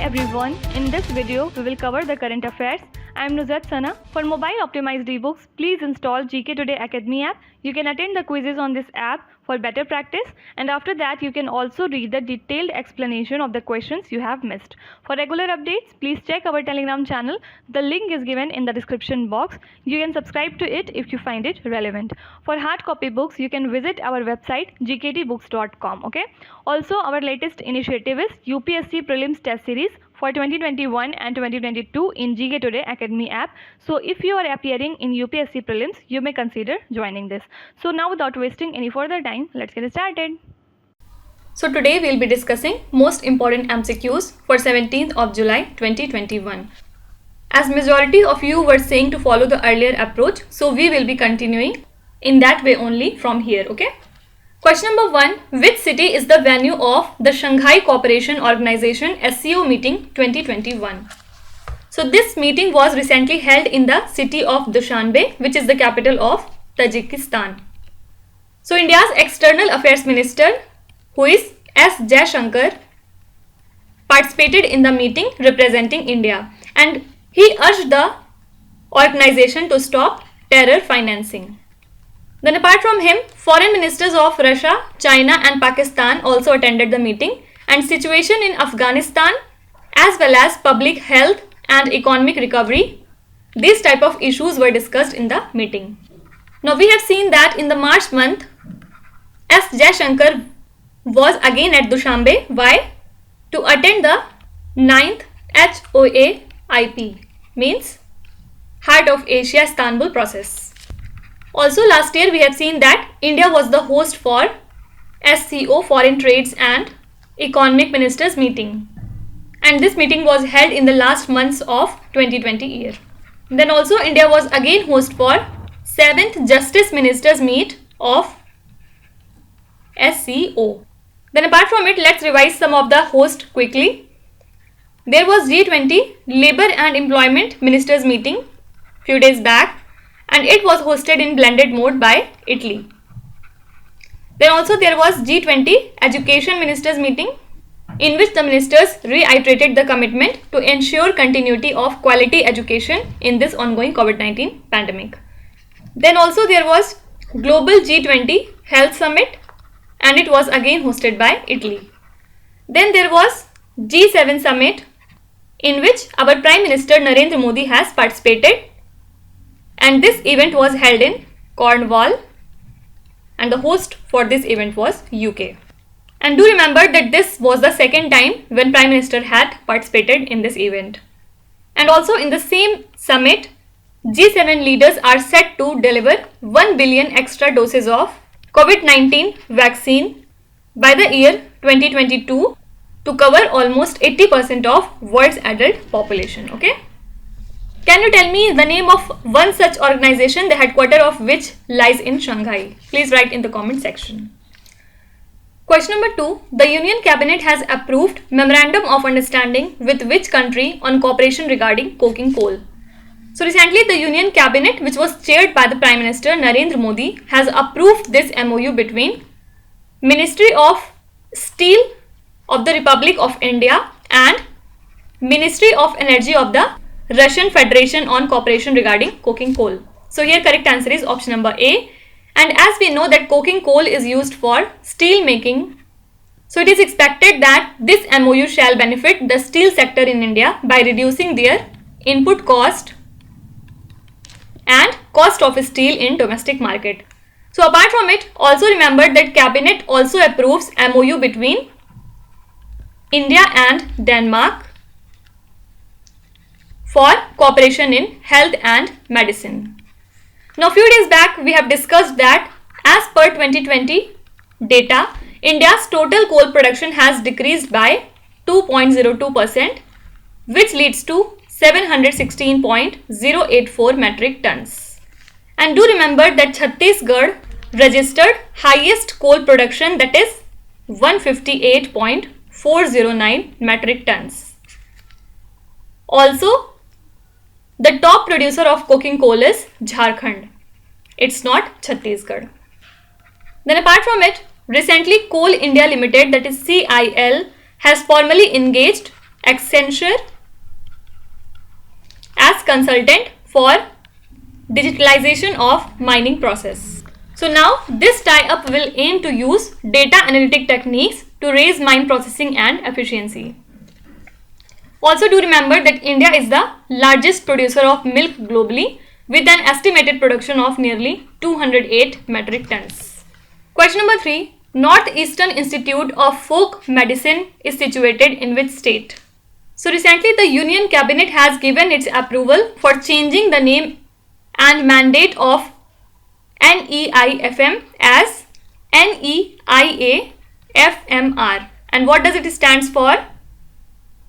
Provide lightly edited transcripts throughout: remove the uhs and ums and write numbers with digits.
everyone, in this video we will cover the current affairs. I am Nuzhat Sana. For mobile optimized ebooks, please install GK Today Academy app. You can attend the quizzes on this app for better practice, and after that you can also read the detailed explanation of the questions you have missed. For regular updates, please check our Telegram channel. The link is given in the description box. You can subscribe to it if you find it relevant. For hard copy books, you can visit our website gktbooks.com. Okay. Also, our latest initiative is UPSC Prelims Test Series for 2021 and 2022 in GK Today Academy app. So if you are appearing in UPSC Prelims, you may consider joining this. So now, without wasting any further time, let's get started. So today we'll be discussing most important MCQs for 17th of July 2021. As majority of you were saying to follow the earlier approach, so we will be continuing in that way only from here, okay? Question number 1. Which city is the venue of the Shanghai Cooperation Organization SCO meeting 2021? So this meeting was recently held in the city of Dushanbe, which is the capital of Tajikistan. So India's External Affairs Minister, who is S. Jaishankar, participated in the meeting representing India, and he urged the organization to stop terror financing. Then apart from him, foreign ministers of Russia, China and Pakistan also attended the meeting, and situation in Afghanistan as well as public health and economic recovery, these type of issues were discussed in the meeting. Now we have seen that in the March month, S. Jaishankar was again at Dushanbe. Why? To attend the 9th HOA IP, means Heart of Asia Istanbul process. Also last year we have seen that India was the host for SCO Foreign Trades and Economic Ministers meeting, and this meeting was held in the last months of 2020 year. Then also India was again host for 7th Justice Ministers meet of SCO. Then apart from it, let's revise some of the host quickly. There was G20 Labour and Employment Ministers meeting few days back, and it was hosted in blended mode by Italy. Then also there was G20 Education Ministers meeting, in which the ministers reiterated the commitment to ensure continuity of quality education in this ongoing COVID-19 pandemic. Then also there was Global G20 Health Summit, and it was again hosted by Italy. Then there was G7 Summit, in which our Prime Minister Narendra Modi has participated, and this event was held in Cornwall, and the host for this event was UK. And do remember that this was the second time when Prime Minister had participated in this event. And also in the same summit, G7 leaders are set to deliver 1 billion extra doses of COVID-19 vaccine by the year 2022 to cover almost 80% of world's adult population. Okay. Can you tell me the name of one such organization, the headquarter of which lies in Shanghai? Please write in the comment section. Question number 2. The Union Cabinet has approved Memorandum of Understanding with which country on cooperation regarding coking coal? So recently the Union Cabinet, which was chaired by the Prime Minister Narendra Modi, has approved this MOU between Ministry of Steel of the Republic of India and Ministry of Energy of the Russian Federation on cooperation regarding coking coal. So here correct answer is option number A. And as we know that coking coal is used for steel making, so it is expected that this MOU shall benefit the steel sector in India by reducing their input cost and cost of steel in domestic market. So apart from it, also remember that Cabinet also approves MOU between India and Denmark for cooperation in health and medicine. Now few days back we have discussed that as per 2020 data, India's total coal production has decreased by 2.02%, which leads to 716.084 metric tons. And do remember that Chhattisgarh registered highest coal production, that is 158.409 metric tons. Also, the top producer of coking coal is Jharkhand. It's not Chhattisgarh. Then apart from it, recently Coal India Limited, that is CIL, has formally engaged Accenture as consultant for digitalization of mining process. So now this tie-up will aim to use data analytic techniques to raise mine processing and efficiency. Also do remember that India is the largest producer of milk globally with an estimated production of nearly 208 metric tons. Question number 3. Northeastern Institute of Folk Medicine is situated in which state? So recently the Union Cabinet has given its approval for changing the name and mandate of NEIFM as NEIAFMR. And what does it stands for?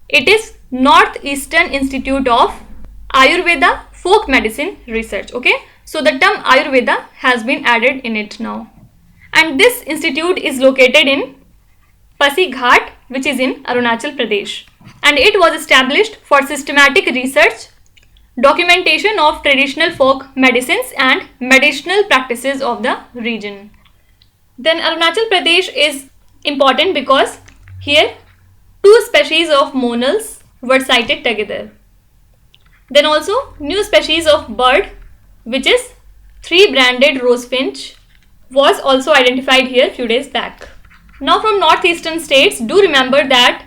It is Northeastern Institute of Ayurveda Folk Medicine Research. Okay, so the term Ayurveda has been added in it now. And this institute is located in Pasighat, which is in Arunachal Pradesh. And it was established for systematic research, documentation of traditional folk medicines and medicinal practices of the region. Then Arunachal Pradesh is important because here 2 species of monals were sighted together. Then also new species of bird, which is 3-branded rosefinch, was also identified here few days back. Now from northeastern states, do remember that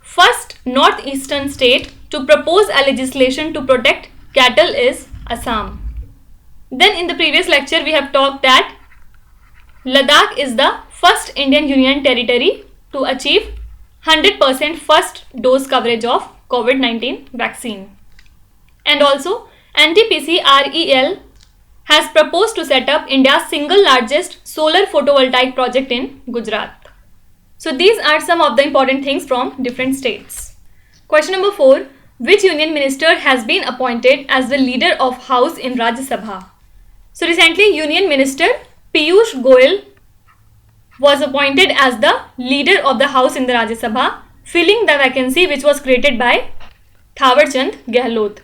first northeastern state to propose a legislation to protect cattle is Assam. Then in the previous lecture we have talked that Ladakh is the first Indian Union territory to achieve 100% first dose coverage of COVID-19 vaccine. And also NTPC-REL has proposed to set up India's single largest solar photovoltaic project in Gujarat. So these are some of the important things from different states. Question number 4. Which union minister has been appointed as the leader of House in Rajya Sabha? So recently Union Minister Piyush Goyal was appointed as the leader of the House in the Rajya Sabha, filling the vacancy which was created by Thawar Chand Gehlot.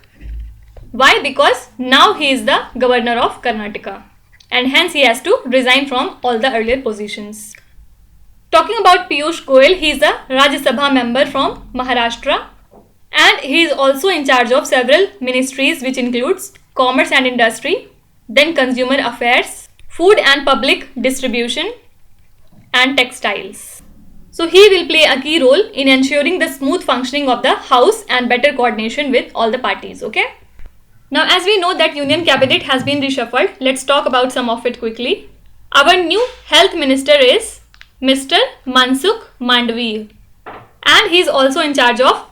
Why? Because now he is the governor of Karnataka and hence he has to resign from all the earlier positions. Talking about Piyush Goyal, he is a Rajya Sabha member from Maharashtra and he is also in charge of several ministries which includes Commerce and Industry, then Consumer Affairs, Food and Public Distribution and Textiles. So he will play a key role in ensuring the smooth functioning of the House and better coordination with all the parties. Okay. Now as we know that Union Cabinet has been reshuffled, let's talk about some of it quickly. Our new Health Minister is Mr. Mansukh Mandavia and he is also in charge of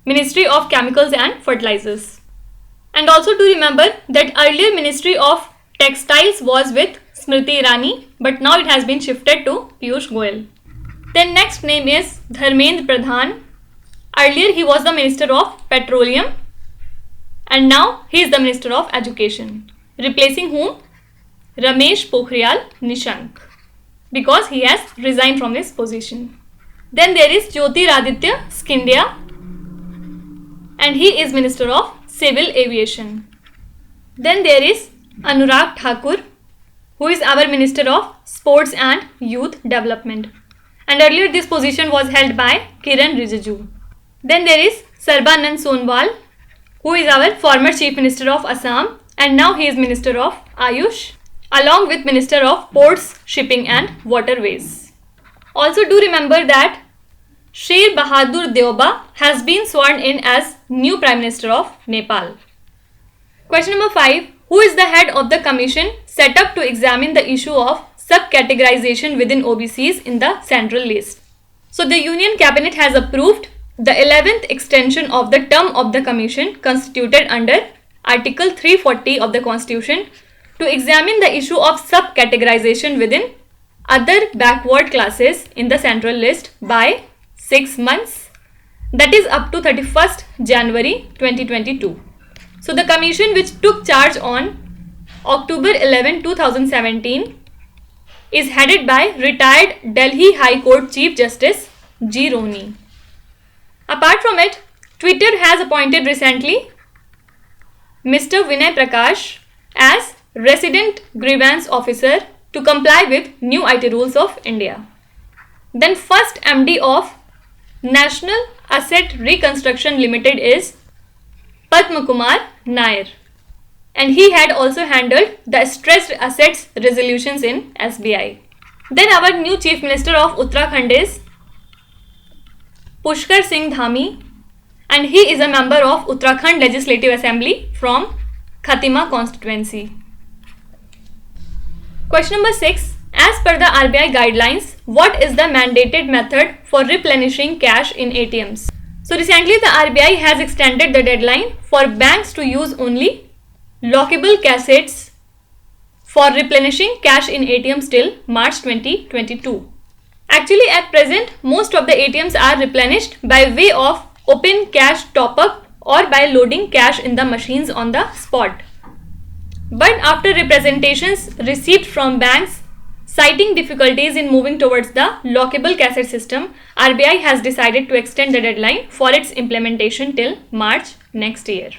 Ministry of Chemicals and Fertilizers. And also to remember that earlier Ministry of Textiles was with Smriti Irani, but now it has been shifted to Piyush Goyal. Then next name is Dharmendra Pradhan. Earlier he was the Minister of Petroleum and now he is the Minister of Education, replacing whom? Ramesh Pokhriyal Nishank, because he has resigned from his position. Then there is Jyotiraditya Scindia and he is Minister of Civil Aviation. Then there is Anurag Thakur, who is our Minister of Sports and Youth Development. And earlier this position was held by Kiran Rijiju. Then there is Sarbanand Sonowal, who is our former Chief Minister of Assam and now he is Minister of Ayush, along with Minister of Ports, Shipping and Waterways. Also do remember that Sher Bahadur Deoba has been sworn in as new Prime Minister of Nepal. Question number 5. Who is the head of the commission set up to examine the issue of sub-categorization within OBCs in the central list? So the Union Cabinet has approved the 11th extension of the term of the commission constituted under Article 340 of the Constitution to examine the issue of sub-categorization within other backward classes in the central list by 6 months, that is up to 31st January 2022. So the commission which took charge on October 11, 2017 is headed by retired Delhi High Court Chief Justice G. Roni. Apart from it, Twitter has appointed recently Mr. Vinay Prakash as Resident Grievance Officer to comply with new IT rules of India. Then first MD of National Asset Reconstruction Limited is Padma Kumar Nair, and he had also handled the stressed assets resolutions in SBI. Then our new Chief Minister of Uttarakhand is Pushkar Singh Dhami, and he is a member of Uttarakhand Legislative Assembly from Khatima constituency. Question number 6. As per the RBI guidelines, what is the mandated method for replenishing cash in ATMs? So recently the RBI has extended the deadline for banks to use only lockable cassettes for replenishing cash in ATMs till March 2022. Actually, at present, most of the ATMs are replenished by way of open cash top-up or by loading cash in the machines on the spot. But after representations received from banks citing difficulties in moving towards the lockable cassette system, RBI has decided to extend the deadline for its implementation till March next year.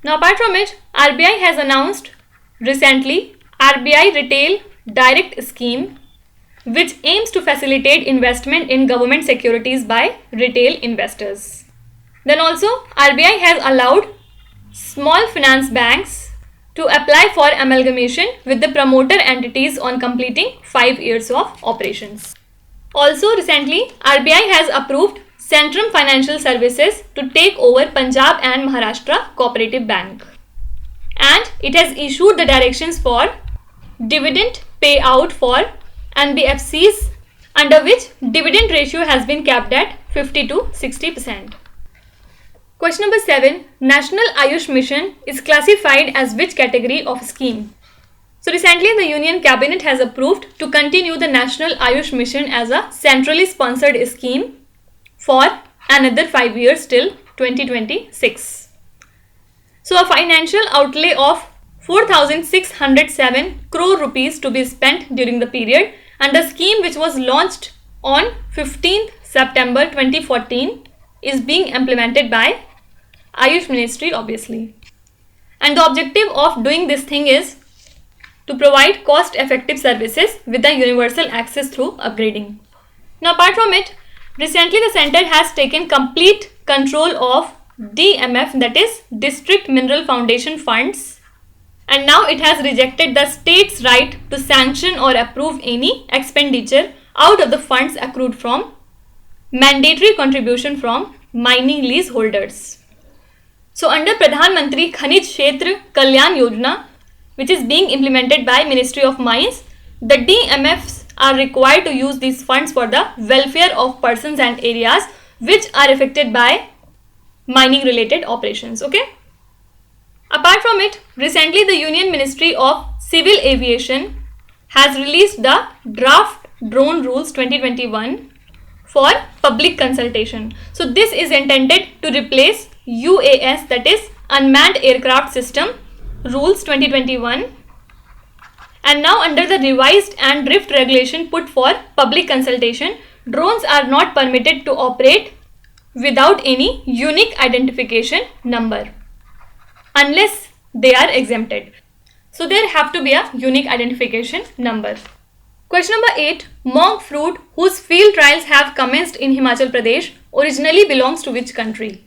Now, apart from it, RBI has announced recently RBI Retail Direct Scheme, which aims to facilitate investment in government securities by retail investors. Then also, RBI has allowed small finance banks to apply for amalgamation with the promoter entities on completing 5 years of operations. Also, recently, RBI has approved Centrum Financial Services to take over Punjab and Maharashtra Cooperative Bank. And it has issued the directions for dividend payout for NBFCs, under which dividend ratio has been capped at 50 to 60%. Question number 7. National Ayush Mission is classified as which category of scheme? So recently the Union Cabinet has approved to continue the National Ayush Mission as a centrally sponsored scheme for another 5 years till 2026. So a financial outlay of 4,607 crore rupees to be spent during the period, and the scheme, which was launched on 15th September 2014, is being implemented by Ayush Ministry obviously. And the objective of doing this thing is to provide cost effective services with the universal access through upgrading. Now, apart from it, recently the center has taken complete control of DMF, that is District Mineral Foundation funds, and now it has rejected the state's right to sanction or approve any expenditure out of the funds accrued from mandatory contribution from mining lease holders. So under Pradhan Mantri Khanij Kshetra Kalyan Yojana, which is being implemented by Ministry of Mines, the DMFs are required to use these funds for the welfare of persons and areas which are affected by mining related operations. Okay. Apart from it, recently the Union Ministry of Civil Aviation has released the Draft Drone Rules 2021 for public consultation. So this is intended to replace UAS, that is Unmanned Aircraft System Rules 2021, and now under the revised and drift regulation put for public consultation, drones are not permitted to operate without any unique identification number unless they are exempted. So there have to be a unique identification number. Question number 8. Monk fruit whose field trials have commenced in Himachal Pradesh originally belongs to which country?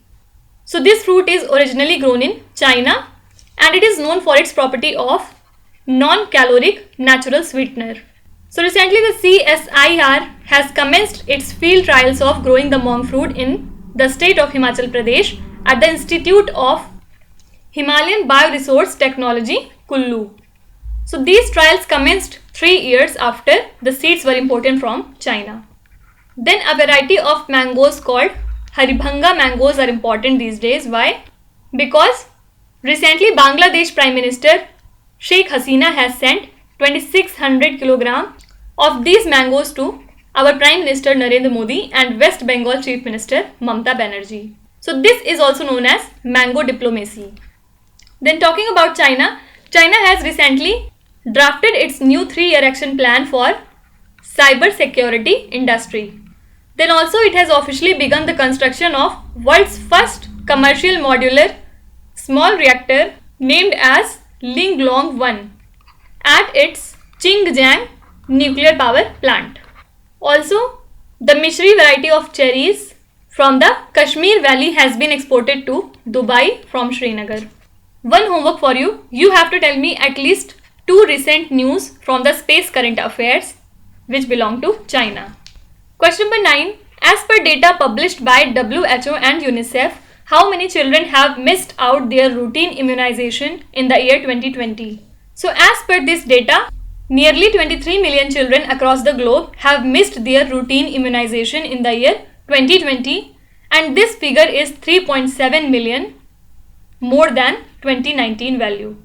So this fruit is originally grown in China and it is known for its property of non-caloric natural sweetener. So recently the CSIR has commenced its field trials of growing the monk fruit in the state of Himachal Pradesh at the Institute of Himalayan Bioresource Technology, Kullu. So these trials commenced 3 years after the seeds were imported from China. Then a variety of mangoes called Haribhanga mangoes are important these days. Why? Because recently Bangladesh Prime Minister Sheikh Hasina has sent 2600 kg of these mangoes to our Prime Minister Narendra Modi and West Bengal Chief Minister Mamata Banerjee. So this is also known as mango diplomacy. Then talking about China, China has recently drafted its new 3-year action plan for cyber security industry. Then also it has officially begun the construction of world's first commercial modular small reactor named as Linglong 1 at its Xinjiang nuclear power plant. Also, The Mishri variety of cherries from the Kashmir Valley has been exported to Dubai from Srinagar. One homework for you. You have to tell me at least 2 recent news from the space current affairs which belong to China. Question number 9. As per data published by WHO and UNICEF, how many children have missed out their routine immunization in the year 2020? So as per this data, nearly 23 million children across the globe have missed their routine immunization in the year 2020, and this figure is 3.7 million more than 2019 value.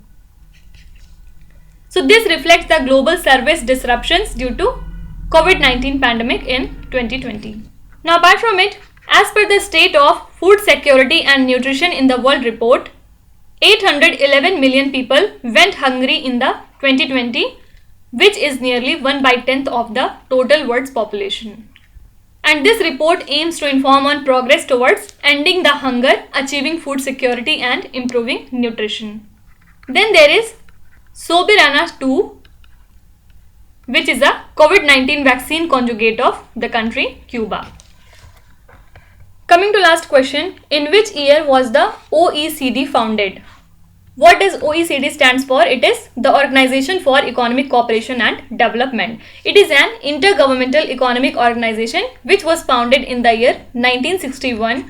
So this reflects the global service disruptions due to COVID-19 pandemic in 2020. Now apart from it, as per the State of Food Security and Nutrition in the World report, 811 million people went hungry in the 2020, which is nearly 1/10 of the total world's population. And this report aims to inform on progress towards ending the hunger, achieving food security and improving nutrition. Then there is Soberana 2, which is a COVID-19 vaccine conjugate of the country Cuba. Coming to last question, in which year was the OECD founded? What does OECD stands for? It is the Organization for Economic Cooperation and Development. It is an intergovernmental economic organization which was founded in the year 1961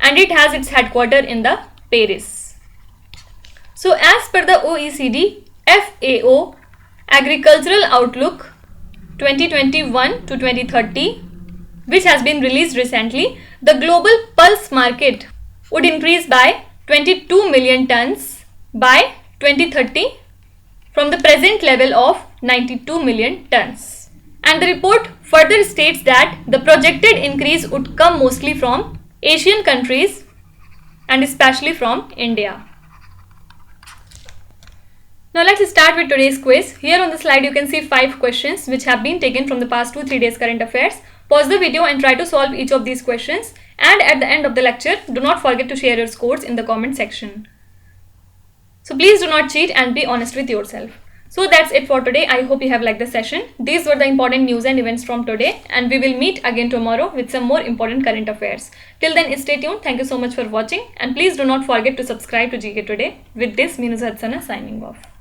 and it has its headquarters in the Paris. So as per the OECD FAO Agricultural Outlook 2021 to 2030, which has been released recently, the global pulse market would increase by 22 million tons by 2030 from the present level of 92 million tons. And the report further states that the projected increase would come mostly from Asian countries and especially from India. Now let's start with today's quiz. Here on the slide you can see 5 questions which have been taken from the past 2-3 days current affairs. Pause the video and try to solve each of these questions, and at the end of the lecture do not forget to share your scores in the comment section. So please do not cheat and be honest with yourself. So that's it for today. I hope you have liked the session. These were the important news and events from today, and we will meet again tomorrow with some more important current affairs. Till then, stay tuned. Thank you so much for watching, and please do not forget to subscribe to GK Today. With this, me Nuzhat Sana signing off.